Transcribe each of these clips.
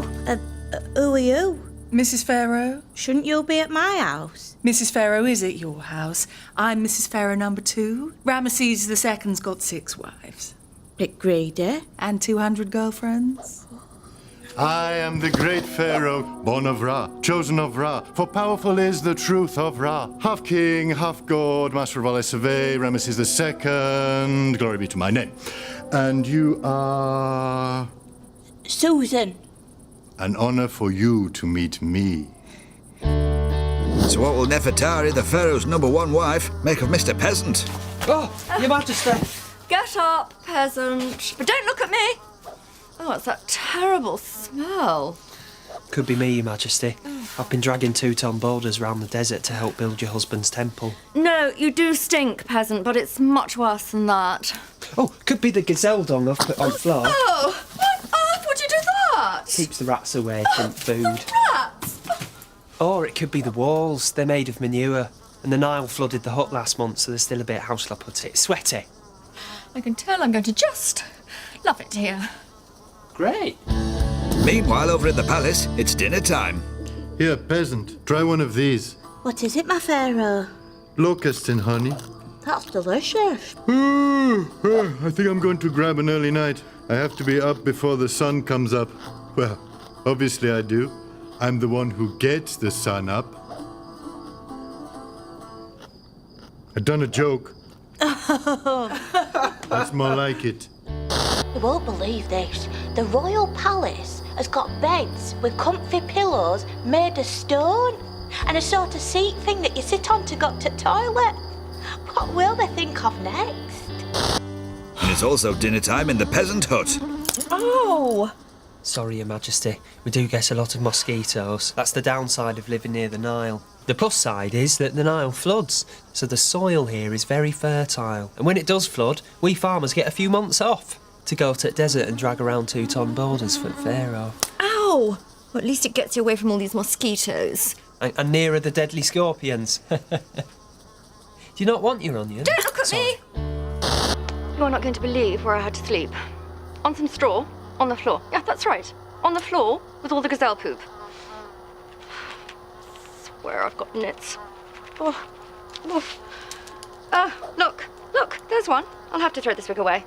Who are you? Mrs. Pharaoh? Shouldn't you be at my house? Mrs. Pharaoh is at your house. I'm Mrs. Pharaoh number 2. Ramesses II's got 6 wives. Bit greedy. And 200 girlfriends. I am the great Pharaoh, born of Ra, chosen of Ra, for powerful is the truth of Ra. Half king, half god, master of all I survey, Ramesses II, glory be to my name. And you are... Susan. An honor for you to meet me. So what will Nefertari, the Pharaoh's #1 wife, make of Mr. Peasant? Oh, Your Majesty. Get up, peasant. But don't look at me. Oh, it's that terrible smell. Could be me, Your Majesty. I've been dragging 2-ton boulders round the desert to help build your husband's temple. No, you do stink, peasant, but it's much worse than that. Oh, could be the gazelle dung I've put on the floor. Oh, what on earth would you do that? Keeps the rats away from food. Rats! Or it could be the walls. They're made of manure. And the Nile flooded the hut last month, so there's still a bit, how shall I put it, sweaty. I can tell I'm going to just love it here. Great. Meanwhile, over at the palace, it's dinner time. Here, peasant, try one of these. What is it, my Pharaoh? Locusts and honey. That's delicious. I think I'm going to grab an early night. I have to be up before the sun comes up. Well, obviously I do. I'm the one who gets the sun up. I've done a joke. That's more like it. You won't believe this. The royal palace has got beds with comfy pillows made of stone and a sort of seat thing that you sit on to go to the toilet. What will they think of next? And it's also dinner time in the peasant hut. Oh! Sorry, Your Majesty. We do get a lot of mosquitoes. That's the downside of living near the Nile. The plus side is that the Nile floods, so the soil here is very fertile. And when it does flood, we farmers get a few months off to go to the desert and drag around 2-ton boulders for the Pharaoh. Ow! Well, at least it gets you away from all these mosquitoes. And nearer the deadly scorpions. Do you not want your onion? Don't look at me! You're not going to believe where I had to sleep. On some straw, on the floor. Yeah, that's right. On the floor with all the gazelle poop. Swear I've got nits. Oh. Look, there's one. I'll have to throw this wig away.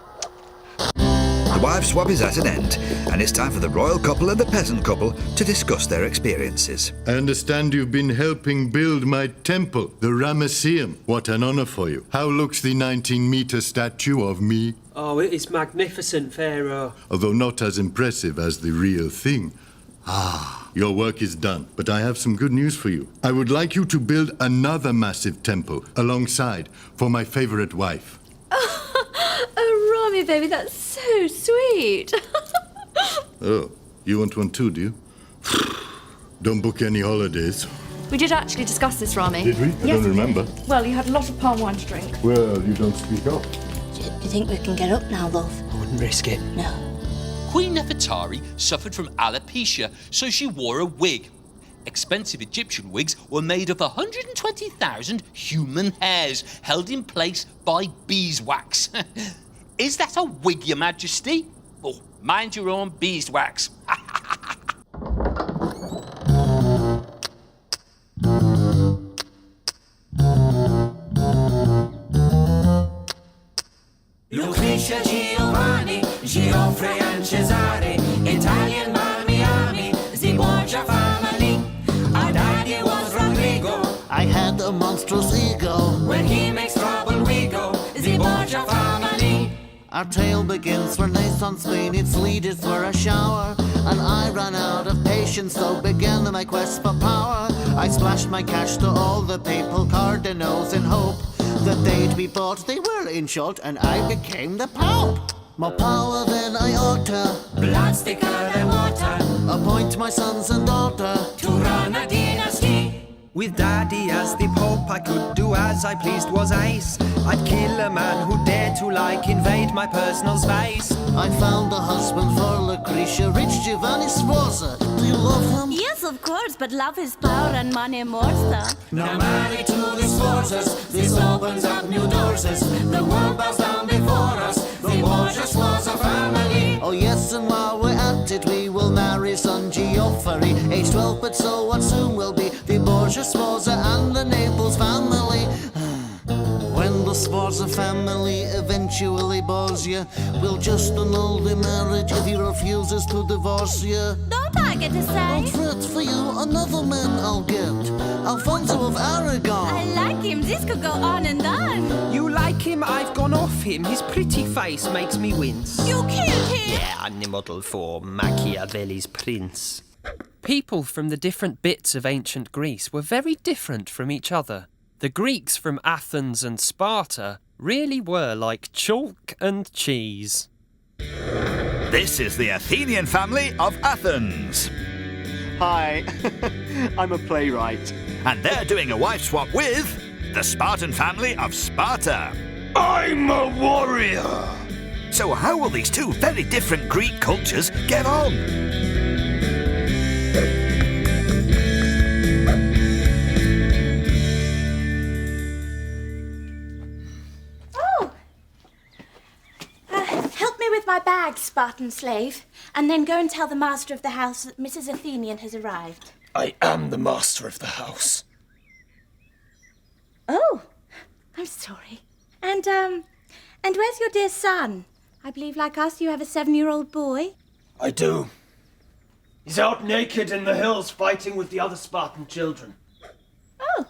The wife swap is at an end, and it's time for the royal couple and the peasant couple to discuss their experiences. I understand you've been helping build my temple, the Ramesseum. What an honor for you. How looks the 19-meter statue of me? Oh, it is magnificent, Pharaoh. Although not as impressive as the real thing. Your work is done, but I have some good news for you. I would like you to build another massive temple alongside for my favorite wife. Oh, Rami, baby, that's so sweet. Oh, you want one too, do you? Don't book any holidays. We did actually discuss this, Rami. Did we? I don't remember. Well, you had a lot of palm wine to drink. Well, you don't speak up. Do you think we can get up now, love? I wouldn't risk it. No. Queen Nefertari suffered from alopecia, so she wore a wig. Expensive Egyptian wigs were made of 120,000 human hairs held in place by beeswax. Is that a wig, Your Majesty? Oh, mind your own beeswax. Lucretia, Giovanni, Geoffrey and Cesare, Italian Miami, the Borgia family. Our daddy was Rodrigo. I had a monstrous ego. When he makes trouble, we go, the Borgia family. Our tale begins Renaissance Spain, its leaders for a shower. And I ran out of patience, so began my quest for power. I splashed my cash to all the papal cardinals in hope that they'd be bought. They were, in short, and I became the Pope. More power than I ought to. Blood thicker than water. Appoint my sons and daughter to run a dynasty. With Daddy as the Pope, I could do as I pleased was ace. I'd kill a man who dared to, invade my personal space. I found a husband for Lucretia, rich Giovanni Sforza. Do you love him? Yes, of course, but love is power and money more, sir. Now married to these forces, this opens up new doors. The world bows down before us. the Borgias was a family. Oh yes, and while we're at it, we will marry son Geoffrey, age 12, but so what soon will be the Borgia Sforza and the Naples family. When the Sforza family eventually bores you, we'll just annul the marriage if he refuses to divorce you. Don't I get to say? Don't fret, for you another man I'll get, Alfonso of Aragon. I like him. This could go on and on. You like him? I've gone off him. His pretty face makes me wince. You killed him. Yeah, I'm the model for Machiavelli's prince. People from the different bits of ancient Greece were very different from each other. The Greeks from Athens and Sparta really were like chalk and cheese. This is the Athenian family of Athens. Hi, I'm a playwright. And they're doing a wife swap with the Spartan family of Sparta. I'm a warrior! So how will these two very different Greek cultures get on? Help me with my bag, Spartan slave, and then go and tell the master of the house that Mrs. Athenian has arrived. I am the master of the house. Oh, I'm sorry. And where's your dear son? I believe, like us, you have a 7-year-old boy. I do. He's out naked in the hills fighting with the other Spartan children. Oh.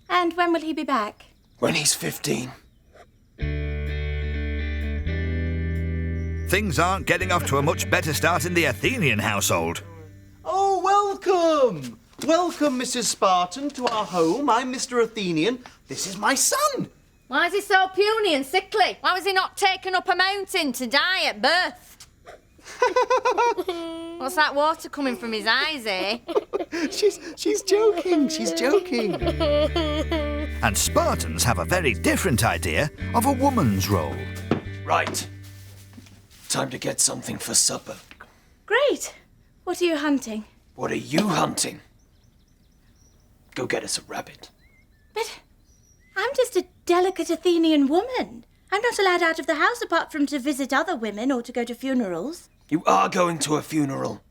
And when will he be back? When he's 15. Things aren't getting off to a much better start in the Athenian household. Oh, welcome! Welcome, Mrs. Spartan, to our home. I'm Mr. Athenian. This is my son. Why is he so puny and sickly? Why was he not taken up a mountain to die at birth? What's that water coming from his eyes, eh? She's joking. She's joking. And Spartans have a very different idea of a woman's role. Right. Time to get something for supper. Great. What are you hunting? What are you hunting? Go get us a rabbit. But I'm just a delicate Athenian woman. I'm not allowed out of the house apart from to visit other women or to go to funerals. You are going to a funeral.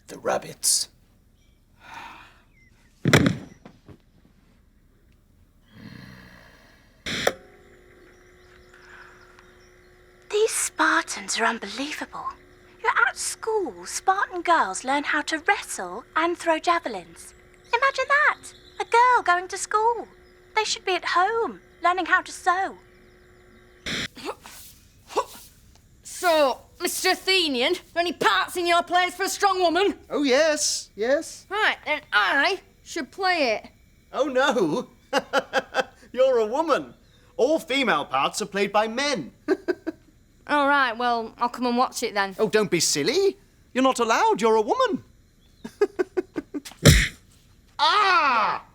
The rabbits. These Spartans are unbelievable. You're at school, Spartan girls learn how to wrestle and throw javelins. Imagine that! A girl going to school. They should be at home, learning how to sew. So, Mr. Athenian, are any parts in your plays for a strong woman? Oh, yes, yes. Right, then I should play it. Oh, no. You're a woman. All female parts are played by men. All right, well, I'll come and watch it then. Oh, don't be silly. You're not allowed. You're a woman. Ah!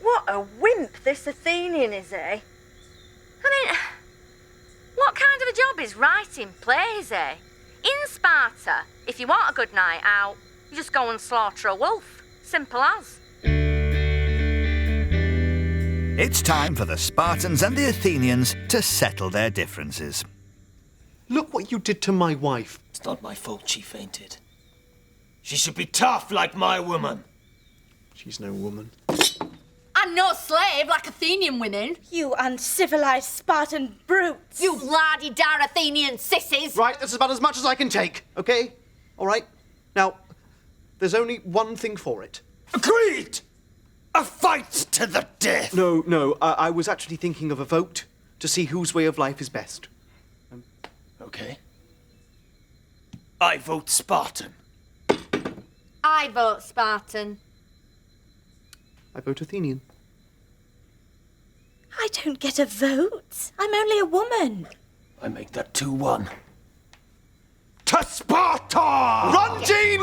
What a wimp this Athenian is, eh? I mean, what kind of a job is writing plays, eh? In Sparta, if you want a good night out, you just go and slaughter a wolf. Simple as. It's time for the Spartans and the Athenians to settle their differences. Look what you did to my wife. It's not my fault she fainted. She should be tough like my woman. She's no woman. I'm no slave like Athenian women. You uncivilized Spartan brutes. You lardy-dar Athenian sissies. Right, that's about as much as I can take, okay? All right? Now, there's only one thing for it. Agreed! A fight to the death! No, I was actually thinking of a vote to see whose way of life is best. Okay. I vote Spartan. I vote Spartan. I vote Athenian. I don't get a vote. I'm only a woman. I make that 2-1. To Sparta! Run, Jean!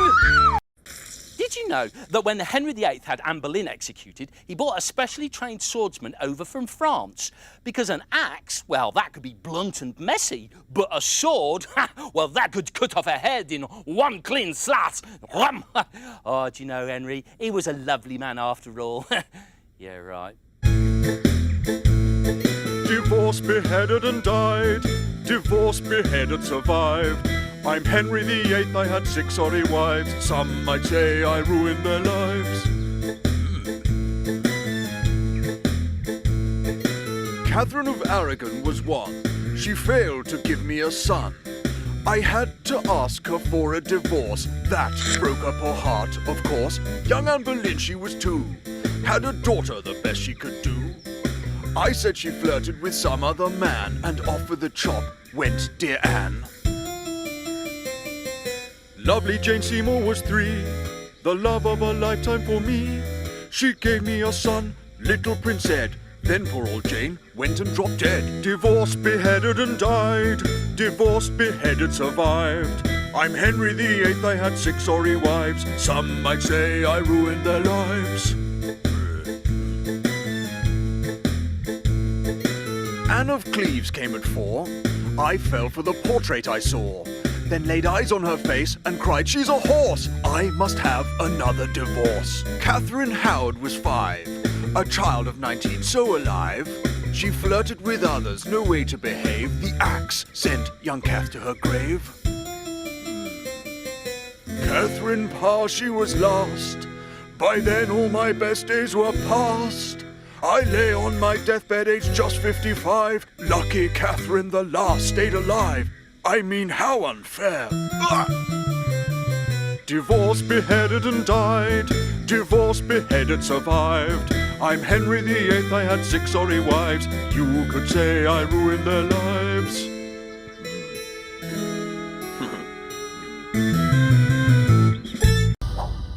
Did you know that when Henry VIII had Anne Boleyn executed, he brought a specially trained swordsman over from France? Because an axe, well, that could be blunt and messy, but a sword, well, that could cut off a head in one clean slash. Oh, do you know, Henry, he was a lovely man after all. Yeah, right. Divorced, beheaded and died. Divorced, beheaded, survived. I'm Henry VIII, I had 6 sorry wives. Some might say I ruined their lives. Catherine of Aragon was one. She failed to give me a son. I had to ask her for a divorce. That broke up her heart, of course. Young Anne Boleyn, she was 2. Had a daughter, the best she could do. I said she flirted with some other man, and off with the chop went dear Anne. Lovely Jane Seymour was 3, the love of a lifetime for me. She gave me a son, little Prince Ed. Then poor old Jane went and dropped dead. Divorced, beheaded and died. Divorced, beheaded, survived. I'm Henry VIII, I had 6 sorry wives. Some might say I ruined their lives. Anne of Cleves came at 4. I fell for the portrait I saw. Then laid eyes on her face and cried, she's a horse! I must have another divorce. Catherine Howard was 5, a child of 19, so alive. She flirted with others, no way to behave. The axe sent young Cath to her grave. Catherine Parr, she was last. By then all my best days were past. I lay on my deathbed, aged just 55. Lucky Catherine the last stayed alive. I mean, how unfair. Ugh! Divorced, beheaded and died. Divorced, beheaded, survived. I'm Henry VIII, I had 6 sorry wives. You could say I ruined their lives.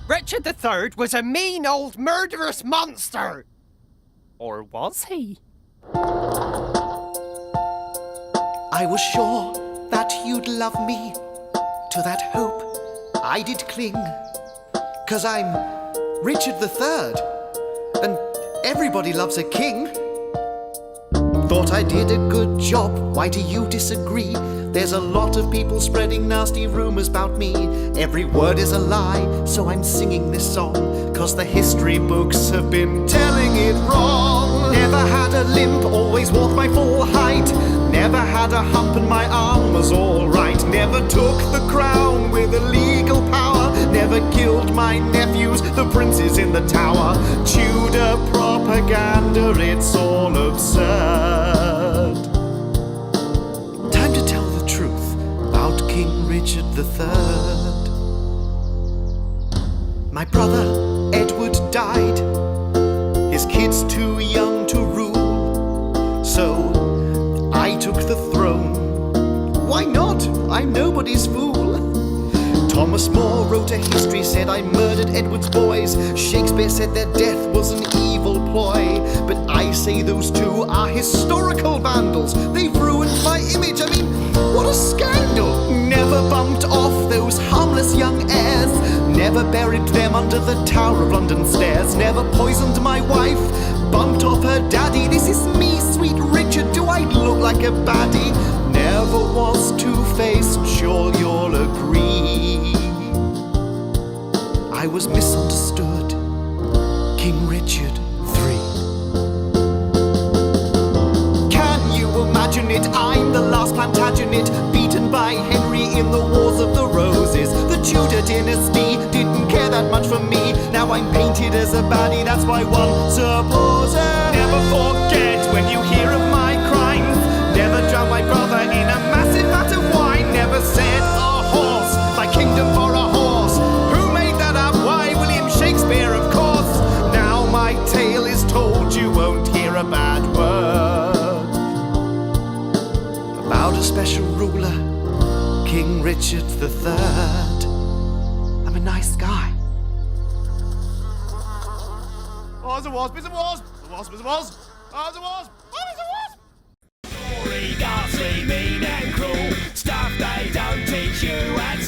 Richard III was a mean old murderous monster. Or was he? I was sure that you'd love me. To that hope I did cling. 'Cause I'm Richard III, and everybody loves a king. Thought I did a good job, why do you disagree? There's a lot of people spreading nasty rumors about me. Every word is a lie, so I'm singing this song. 'Cause the history books have been telling it wrong. Never had a limp, always walked my full height. Never had a hump and my arm was all right. Never took the crown with illegal power. Never killed my nephews, the princes in the tower. Tudor propaganda, it's all absurd. Time to tell the truth about King Richard III. My brother Edward died. His kids too young to rule. So I took the throne. Why not? I'm nobody's fool. Thomas More wrote a history, said I murdered Edward's boys. Shakespeare said their death was an evil ploy. But I say those two are historical vandals. They've ruined my image. I mean, what a scandal. Never bumped off those harmless young heirs. Never buried them under the Tower of London stairs. Never poisoned my wife, bumped off her daddy. This is me, sweet Richard. Do I look like a baddie? Never was two-faced, sure you'll agree. I was misunderstood, King Richard III. Can you imagine it? I'm the last Plantagenet, beaten by Henry in the Wars of the Roses. The Tudor dynasty didn't care that much for me. Now I'm painted as a baddie, that's why one supposes. Never forget when you hear of my crimes. Never drowned my brother in a massive vat of wine. Never said a horse, my kingdom for a horse. Who made that up? Why, William Shakespeare, of course. Now my tale is told, you won't hear a bad word about a special ruler, King Richard III. I'm a nice guy. Oz a wasp, it's a wasp. A wasp is a wasp. Oz a wasp. Oh, it's a wasp. Ghastly, mean and cruel. Stuff they don't teach you at